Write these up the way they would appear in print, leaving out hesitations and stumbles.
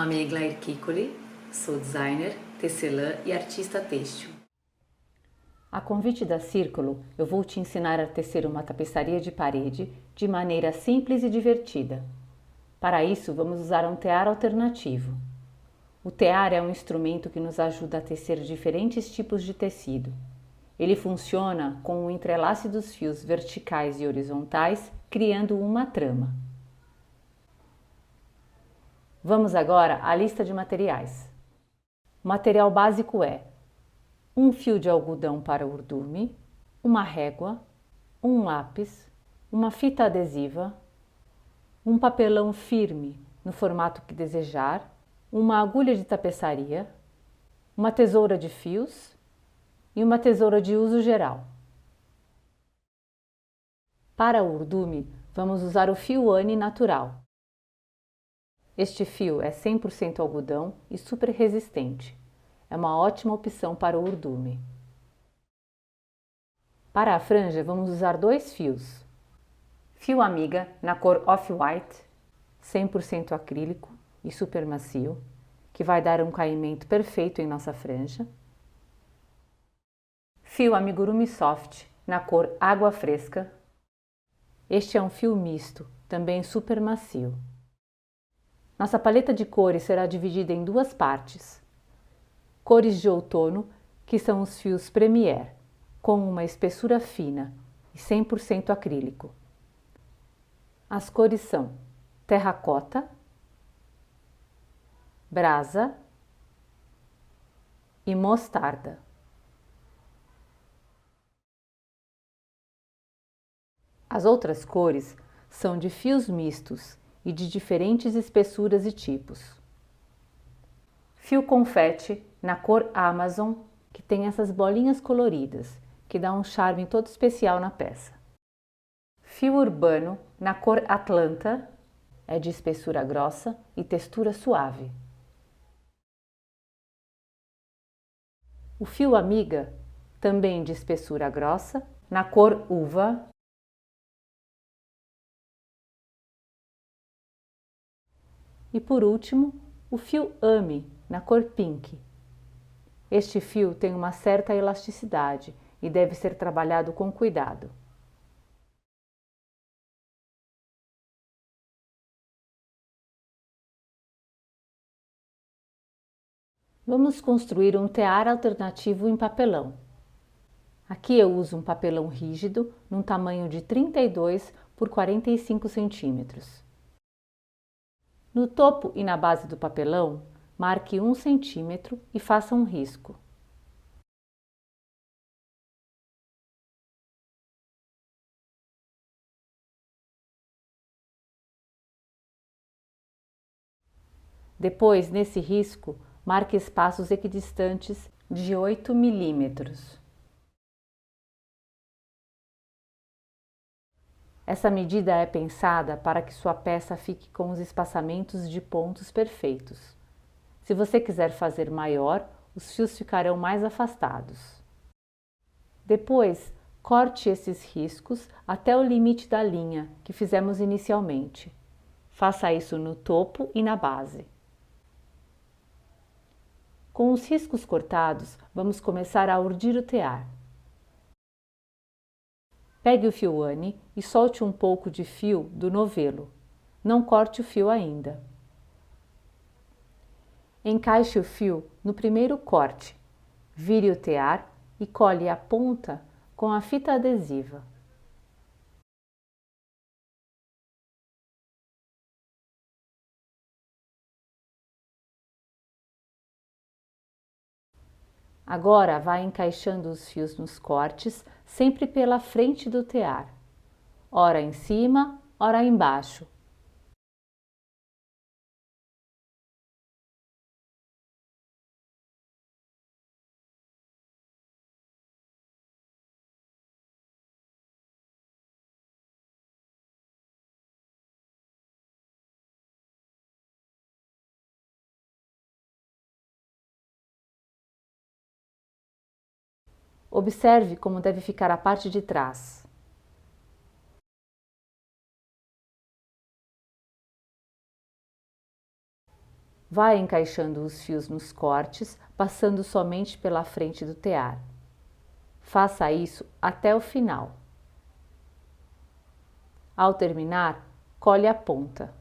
nome é Eglair Kikuli, sou designer, tecelã e artista têxtil. A convite da Círculo, eu vou te ensinar a tecer uma tapeçaria de parede de maneira simples e divertida. Para isso, vamos usar um tear alternativo. O tear é um instrumento que nos ajuda a tecer diferentes tipos de tecido. Ele funciona com o entrelace dos fios verticais e horizontais, criando uma trama. Vamos agora à lista de materiais. O material básico é um fio de algodão para urdume, uma régua, um lápis, uma fita adesiva, um papelão firme no formato que desejar, uma agulha de tapeçaria, uma tesoura de fios e uma tesoura de uso geral. Para o urdume, vamos usar o fio Anne natural. Este fio é 100% algodão e super resistente. É uma ótima opção para o urdume. Para a franja, vamos usar 2 fios. Fio Amiga na cor Off-White, 100% acrílico e super macio, que vai dar um caimento perfeito em nossa franja. Fio Amigurumi Soft na cor Água Fresca. Este é um fio misto, também super macio. Nossa paleta de cores será dividida em 2 partes. Cores de outono, que são os fios Premier, com uma espessura fina e 100% acrílico. As cores são terracota, brasa e mostarda. As outras cores são de fios mistos e de diferentes espessuras e tipos. Fio confete na cor Amazon, que tem essas bolinhas coloridas, que dá um charme todo especial na peça. Fio urbano na cor Atlanta, é de espessura grossa e textura suave. O fio Amiga, também de espessura grossa, na cor Uva. E por último, o fio Ame, na cor Pink. Este fio tem uma certa elasticidade e deve ser trabalhado com cuidado. Vamos construir um tear alternativo em papelão. Aqui eu uso um papelão rígido, num tamanho de 32 por 45 centímetros. No topo e na base do papelão, marque 1 centímetro e faça um risco. Depois, nesse risco, marque espaços equidistantes de 8 milímetros. Essa medida é pensada para que sua peça fique com os espaçamentos de pontos perfeitos. Se você quiser fazer maior, os fios ficarão mais afastados. Depois, corte esses riscos até o limite da linha que fizemos inicialmente. Faça isso no topo e na base. Com os riscos cortados, vamos começar a urdir o tear. Pegue o fio Anne e solte um pouco de fio do novelo. Não corte o fio ainda. Encaixe o fio no primeiro corte, vire o tear e cole a ponta com a fita adesiva. Agora vá encaixando os fios nos cortes, sempre pela frente do tear, ora em cima, ora embaixo. Observe como deve ficar a parte de trás. Vai encaixando os fios nos cortes, passando somente pela frente do tear. Faça isso até o final. Ao terminar, colhe a ponta.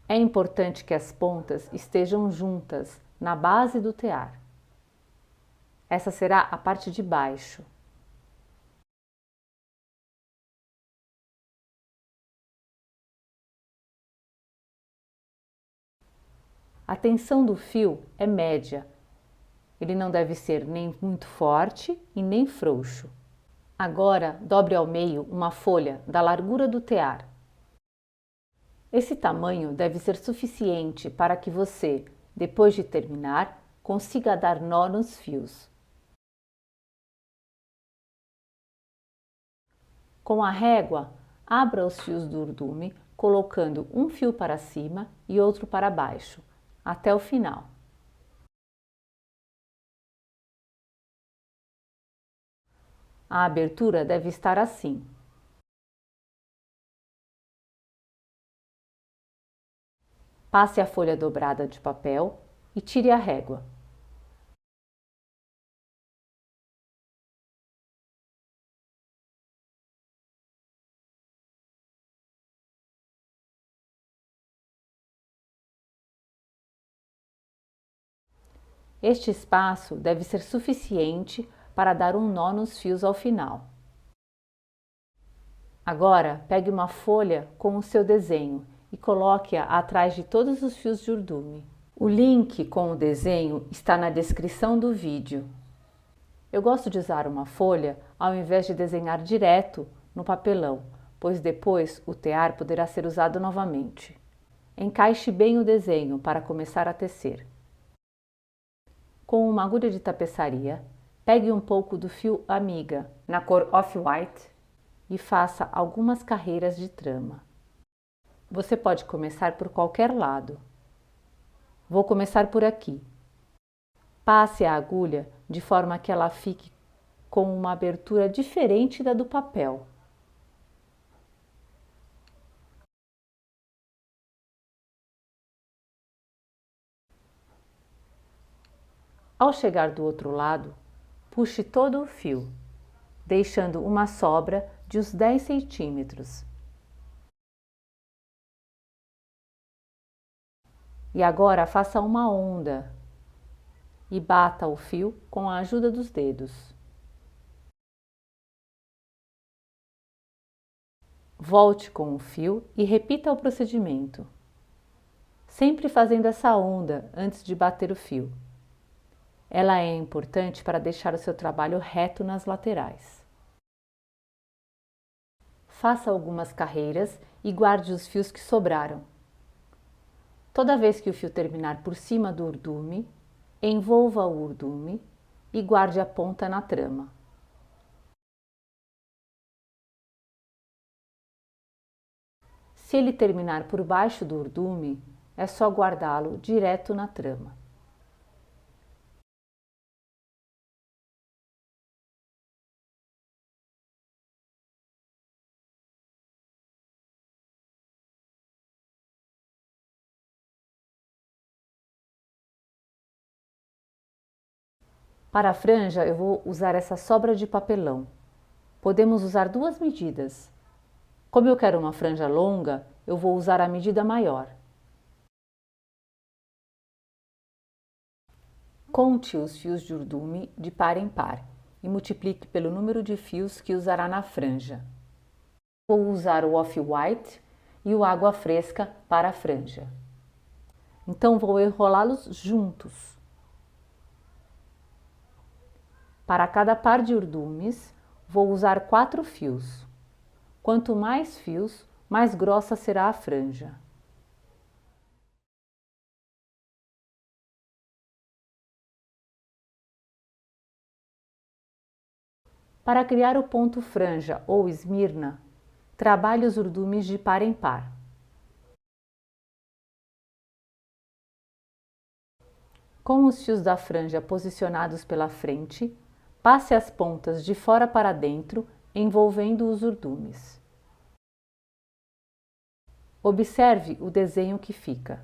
É importante que as pontas estejam juntas na base do tear. Essa será a parte de baixo. A tensão do fio é média. Ele não deve ser nem muito forte e nem frouxo. Agora, dobre ao meio uma folha da largura do tear. Esse tamanho deve ser suficiente para que você, depois de terminar, consiga dar nó nos fios. Com a régua, abra os fios do urdume, colocando um fio para cima e outro para baixo, até o final. A abertura deve estar assim. Passe a folha dobrada de papel e tire a régua. Este espaço deve ser suficiente para dar um nó nos fios ao final. Agora, pegue uma folha com o seu desenho e coloque-a atrás de todos os fios de urdume. O link com o desenho está na descrição do vídeo. Eu gosto de usar uma folha ao invés de desenhar direto no papelão, pois depois o tear poderá ser usado novamente. Encaixe bem o desenho para começar a tecer. Com uma agulha de tapeçaria, pegue um pouco do fio amiga, na cor Off-White, e faça algumas carreiras de trama. Você pode começar por qualquer lado. Vou começar por aqui. Passe a agulha de forma que ela fique com uma abertura diferente da do papel. Ao chegar do outro lado, puxe todo o fio, deixando uma sobra de uns 10 centímetros. E agora faça uma onda e bata o fio com a ajuda dos dedos. Volte com o fio e repita o procedimento, sempre fazendo essa onda antes de bater o fio. Ela é importante para deixar o seu trabalho reto nas laterais. Faça algumas carreiras e guarde os fios que sobraram. Toda vez que o fio terminar por cima do urdume, envolva o urdume e guarde a ponta na trama. Se ele terminar por baixo do urdume, é só guardá-lo direto na trama. Para a franja, eu vou usar essa sobra de papelão. Podemos usar duas medidas. Como eu quero uma franja longa, eu vou usar a medida maior. Conte os fios de urdume de par em par e multiplique pelo número de fios que usará na franja. Vou usar o Off-White e o Água Fresca para a franja. Então vou enrolá-los juntos. Para cada par de urdumes, vou usar 4 fios. Quanto mais fios, mais grossa será a franja. Para criar o ponto franja ou esmirna, trabalhe os urdumes de par em par. Com os fios da franja posicionados pela frente, passe as pontas de fora para dentro, envolvendo os urdumes. Observe o desenho que fica.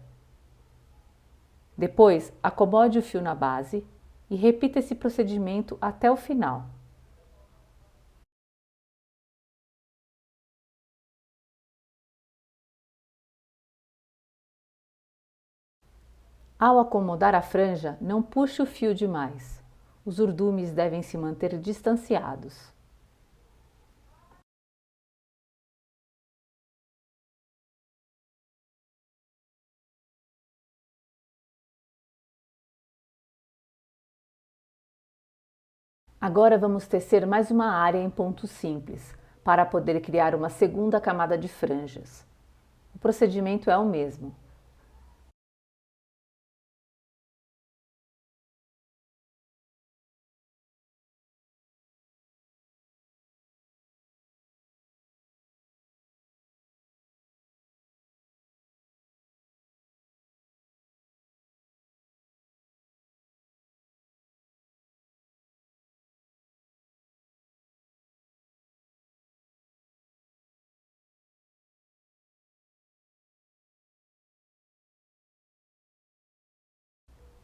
Depois, acomode o fio na base e repita esse procedimento até o final. Ao acomodar a franja, não puxe o fio demais. Os urdumes devem se manter distanciados. Agora vamos tecer mais uma área em pontos simples, para poder criar uma segunda camada de franjas. O procedimento é o mesmo.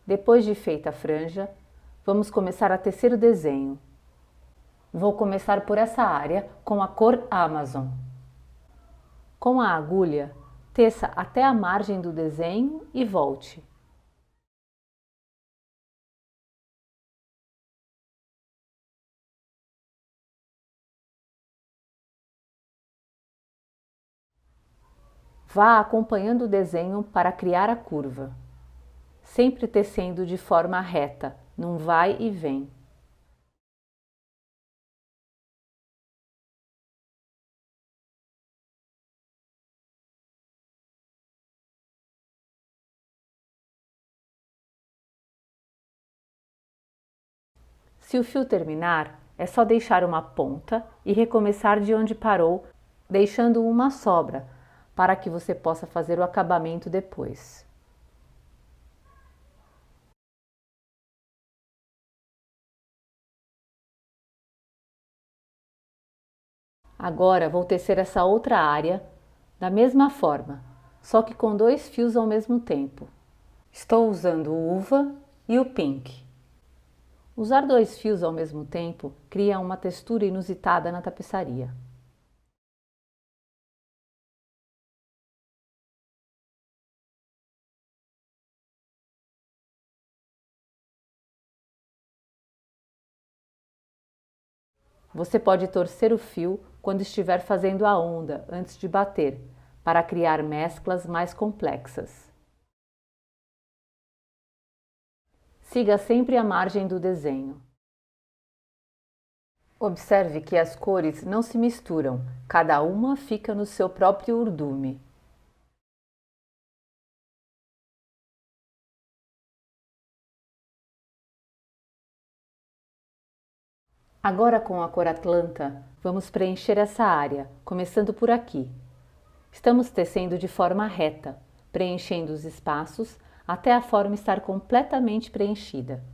Depois de feita a franja, vamos começar a tecer o desenho. Vou começar por essa área com a cor Amazon. Com a agulha, teça até a margem do desenho e volte. Vá acompanhando o desenho para criar a curva, sempre tecendo de forma reta, num vai e vem. Se o fio terminar, é só deixar uma ponta e recomeçar de onde parou, deixando uma sobra, para que você possa fazer o acabamento depois. Agora vou tecer essa outra área da mesma forma, só que com 2 fios ao mesmo tempo. Estou usando o uva e o pink. Usar 2 fios ao mesmo tempo cria uma textura inusitada na tapeçaria. Você pode torcer o fio quando estiver fazendo a onda antes de bater, para criar mesclas mais complexas. Siga sempre a margem do desenho. Observe que as cores não se misturam, cada uma fica no seu próprio urdume. Agora com a cor Atlanta, vamos preencher essa área, começando por aqui. Estamos tecendo de forma reta, preenchendo os espaços até a forma estar completamente preenchida.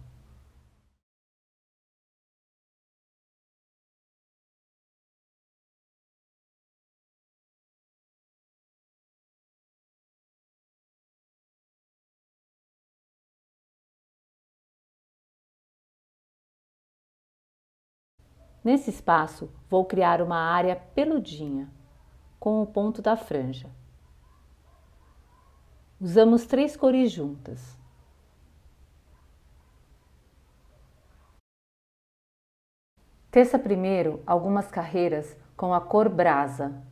Nesse espaço, vou criar uma área peludinha, com o ponto da franja. Usamos 3 cores juntas. Teça primeiro algumas carreiras com a cor brasa.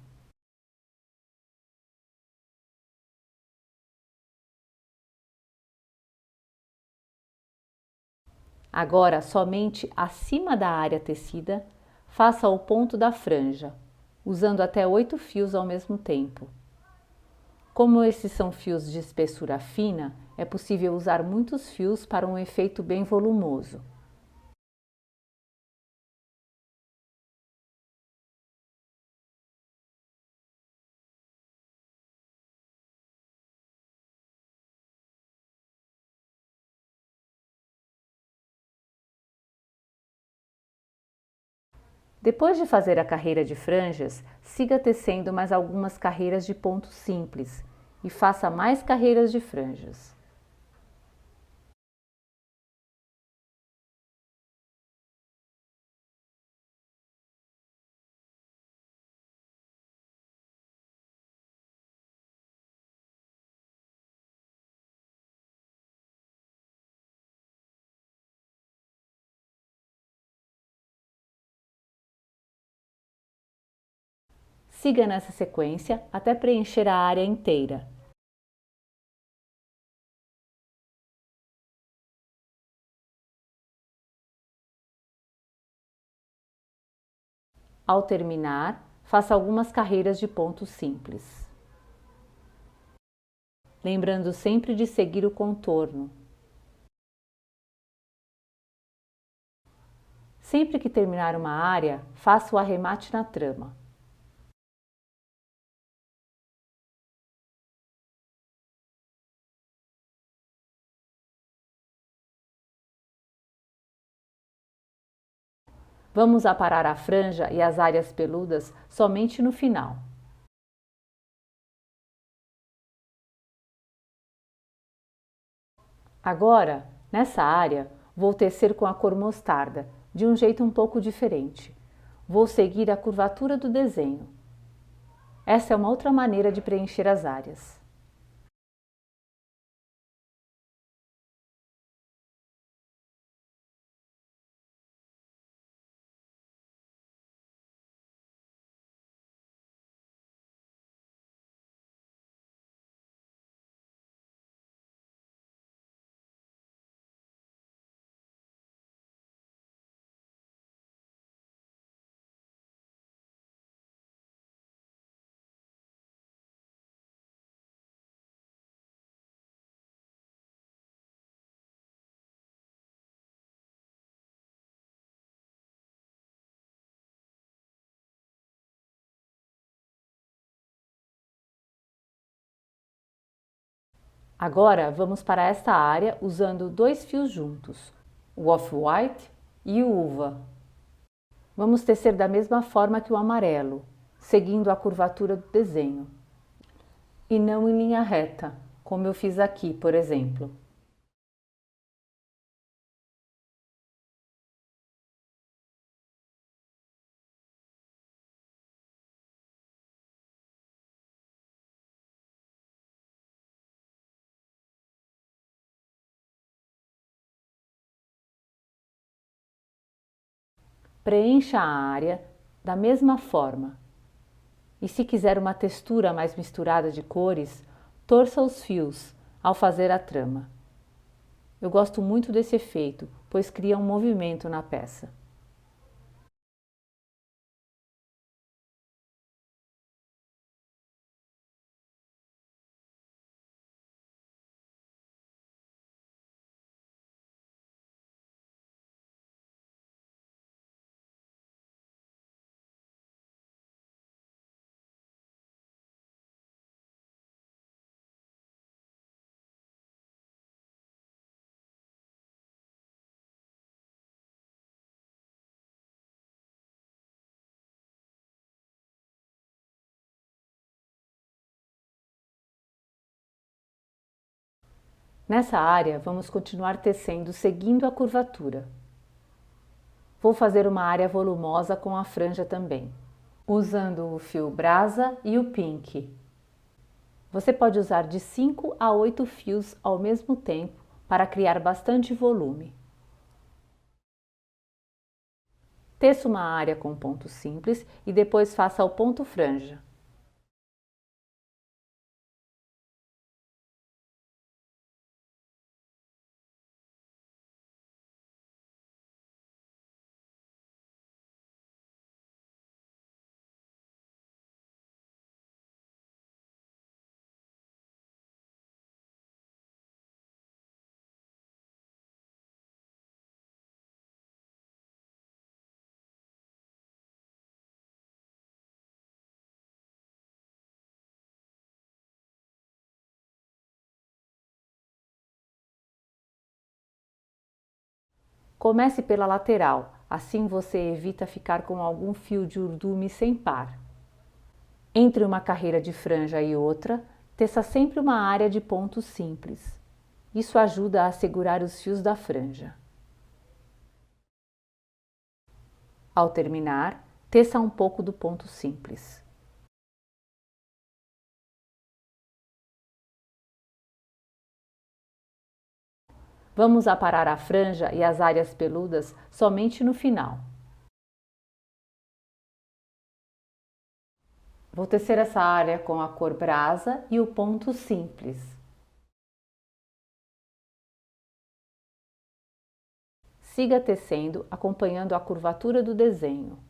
Agora, somente acima da área tecida, faça o ponto da franja, usando até 8 fios ao mesmo tempo. Como esses são fios de espessura fina, é possível usar muitos fios para um efeito bem volumoso. Depois de fazer a carreira de franjas, siga tecendo mais algumas carreiras de pontos simples e faça mais carreiras de franjas. Siga nessa sequência até preencher a área inteira. Ao terminar, faça algumas carreiras de pontos simples. Lembrando sempre de seguir o contorno. Sempre que terminar uma área, faça o arremate na trama. Vamos aparar a franja e as áreas peludas somente no final. Agora, nessa área, vou tecer com a cor mostarda, de um jeito um pouco diferente. Vou seguir a curvatura do desenho. Essa é uma outra maneira de preencher as áreas. Agora vamos para esta área usando dois fios juntos, o off-white e o uva. Vamos tecer da mesma forma que o amarelo, seguindo a curvatura do desenho, e não em linha reta, como eu fiz aqui, por exemplo. Preencha a área da mesma forma. E se quiser uma textura mais misturada de cores, torça os fios ao fazer a trama. Eu gosto muito desse efeito, pois cria um movimento na peça. Nessa área, vamos continuar tecendo seguindo a curvatura. Vou fazer uma área volumosa com a franja também, usando o fio brasa e o pink. Você pode usar de 5 a 8 fios ao mesmo tempo para criar bastante volume. Teça uma área com ponto simples e depois faça o ponto franja. Comece pela lateral, assim você evita ficar com algum fio de urdume sem par. Entre uma carreira de franja e outra, teça sempre uma área de pontos simples. Isso ajuda a segurar os fios da franja. Ao terminar, teça um pouco do ponto simples. Vamos aparar a franja e as áreas peludas somente no final. Vou tecer essa área com a cor brasa e o ponto simples. Siga tecendo, acompanhando a curvatura do desenho.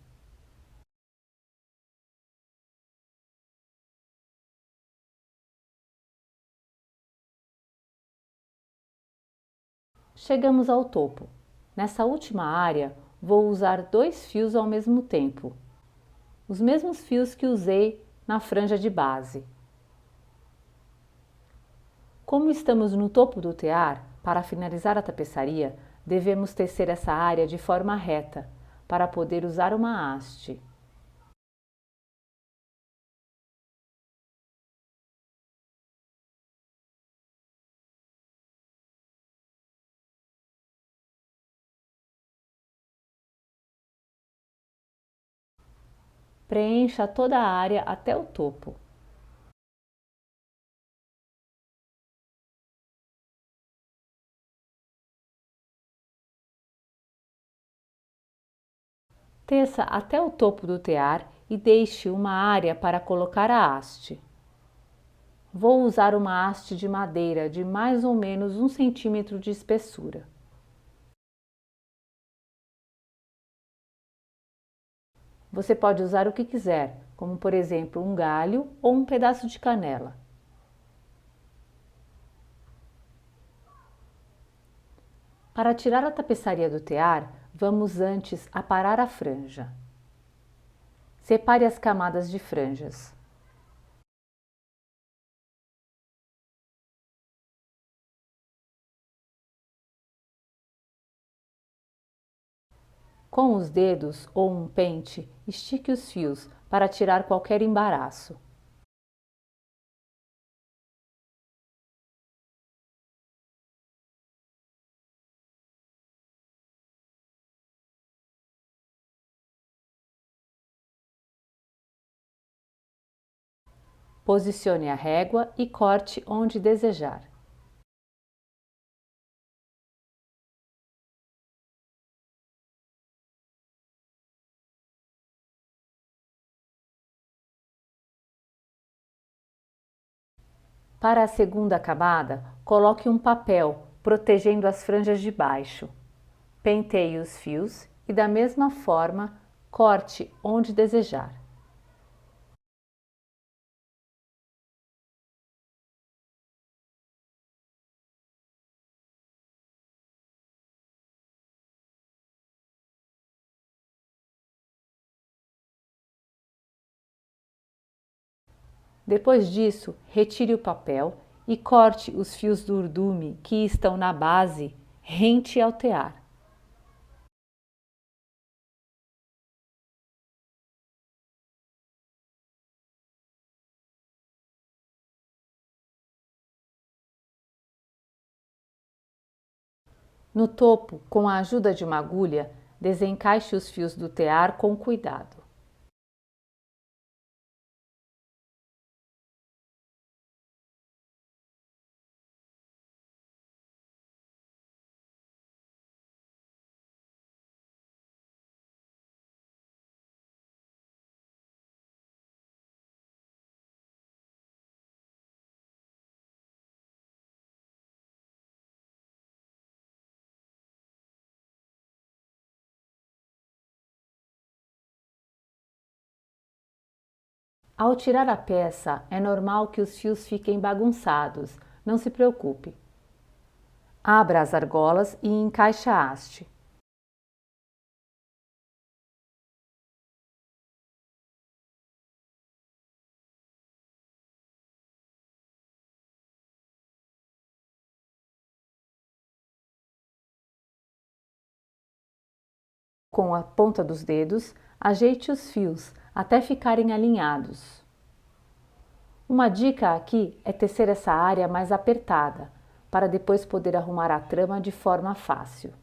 Chegamos ao topo. Nessa última área, vou usar 2 fios ao mesmo tempo, os mesmos fios que usei na franja de base. Como estamos no topo do tear, para finalizar a tapeçaria, devemos tecer essa área de forma reta, para poder usar uma haste. Preencha toda a área até o topo. Teça até o topo do tear e deixe uma área para colocar a haste. Vou usar uma haste de madeira de mais ou menos 1 centímetro de espessura. Você pode usar o que quiser, como por exemplo um galho ou um pedaço de canela. Para tirar a tapeçaria do tear, vamos antes aparar a franja. Separe as camadas de franjas. Com os dedos ou um pente, estique os fios para tirar qualquer embaraço. Posicione a régua e corte onde desejar. Para a segunda camada, coloque um papel protegendo as franjas de baixo. Penteie os fios e, da mesma forma, corte onde desejar. Depois disso, retire o papel e corte os fios do urdume que estão na base rente ao tear. No topo, com a ajuda de uma agulha, desencaixe os fios do tear com cuidado. Ao tirar a peça, é normal que os fios fiquem bagunçados, não se preocupe. Abra as argolas e encaixe a haste. Com a ponta dos dedos, ajeite os fios até ficarem alinhados. Uma dica aqui é tecer essa área mais apertada, para depois poder arrumar a trama de forma fácil.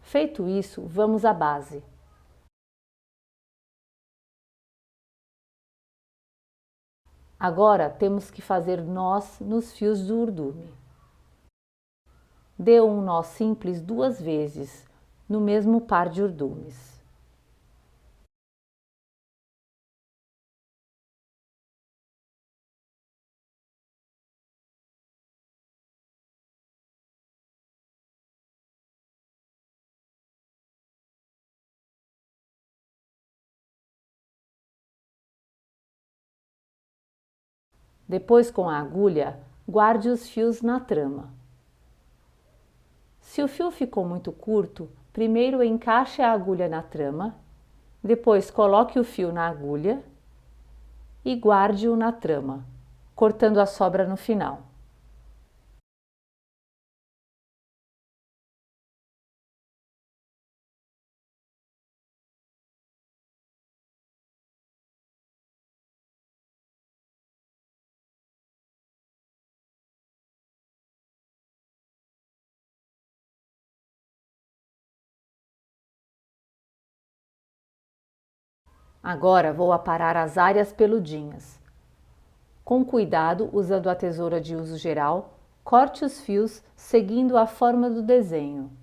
Feito isso, vamos à base. Agora temos que fazer nós nos fios do urdume. Dê um nó simples 2 vezes no mesmo par de urdumes. Depois, com a agulha, guarde os fios na trama. Se o fio ficou muito curto, primeiro encaixe a agulha na trama, depois coloque o fio na agulha e guarde-o na trama, cortando a sobra no final. Agora vou aparar as áreas peludinhas. Com cuidado, usando a tesoura de uso geral, corte os fios seguindo a forma do desenho.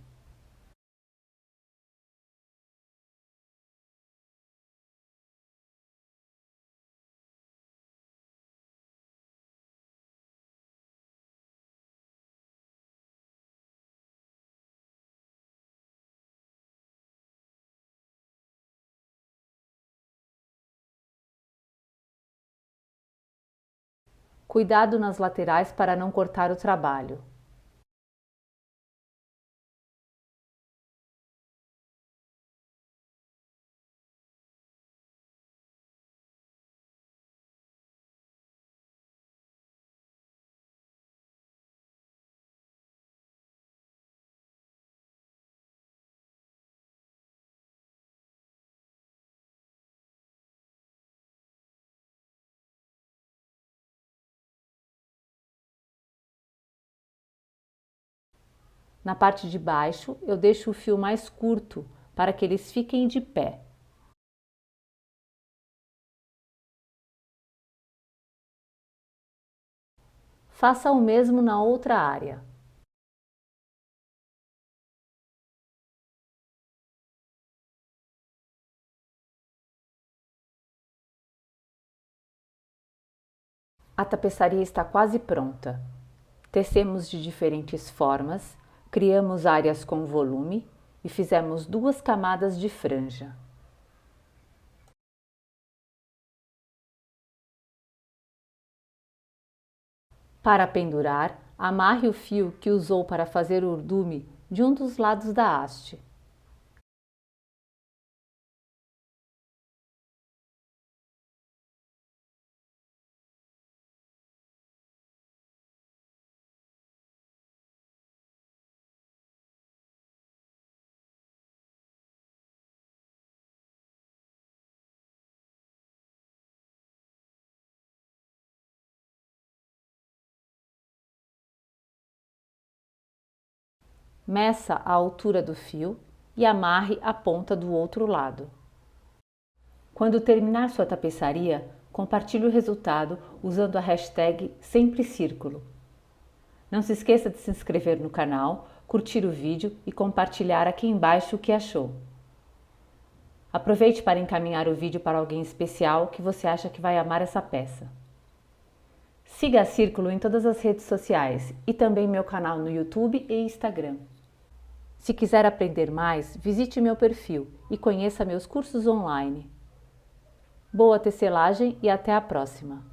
Cuidado nas laterais para não cortar o trabalho. Na parte de baixo, eu deixo o fio mais curto para que eles fiquem de pé. Faça o mesmo na outra área. A tapeçaria está quase pronta. Tecemos de diferentes formas, criamos áreas com volume e fizemos 2 camadas de franja. Para pendurar, amarre o fio que usou para fazer o urdume de um dos lados da haste. Meça a altura do fio e amarre a ponta do outro lado. Quando terminar sua tapeçaria, compartilhe o resultado usando a hashtag #SempreCírculo. Não se esqueça de se inscrever no canal, curtir o vídeo e compartilhar aqui embaixo o que achou. Aproveite para encaminhar o vídeo para alguém especial que você acha que vai amar essa peça. Siga a Círculo em todas as redes sociais e também meu canal no YouTube e Instagram. Se quiser aprender mais, visite meu perfil e conheça meus cursos online. Boa tecelagem e até a próxima!